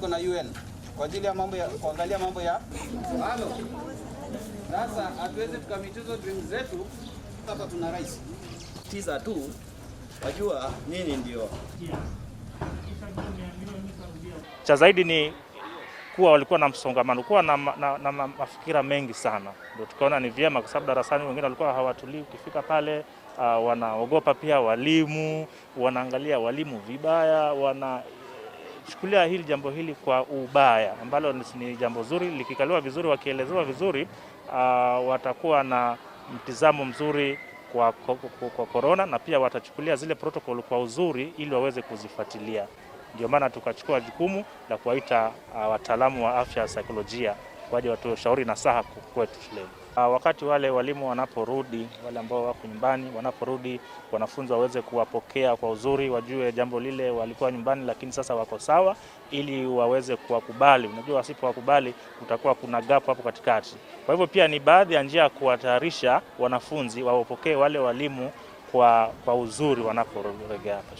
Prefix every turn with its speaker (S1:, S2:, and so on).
S1: Kuna UN kwa ajili ya mambo ya kuangalia mambo ya halo. Sasa hatuwezi tukamitizo dream zetu. Sasa tuna rais
S2: tiza tu, wajua nini ndio
S3: cha zaidi ni kuwa walikuwa na msongamano, kuwa na mafikira mengi sana. Ndio tukaona ni vyema, kwa sababu darasani wengine walikuwa hawatulii. Ukifika pale wanaogopa pia walimu, wanaangalia walimu vibaya, wanachukulia hili jambo hili kwa ubaya, ambalo ni jambo zuri. Likikaliwa vizuri, wakielezewa vizuri, watakuwa na mtizamo mzuri kwa corona, na pia watachukulia zile protocol kwa uzuri ili waweze kuzifuatilia. Ndio maana tukachukua jukumu la kuwaita wataalamu wa afya ya saikolojia kwa ajili watoe ushauri na saha kwetu shuleni. Wakati wale walimu wanaporudi, wale ambao wako nyumbani wanaporudi, wanafunzi waweze kuwapokea kwa uzuri, wajue jambo lile walikuwa nyumbani lakini sasa wako sawa, ili waweze kuwakubali. Unajua wasipowakubali utakuwa kuna gap hapo katikati. Kwa hivyo pia ni baadhi ya njia ya kuwatayarisha wanafunzi wawapokee wale walimu kwa uzuri wanaporejea hapa.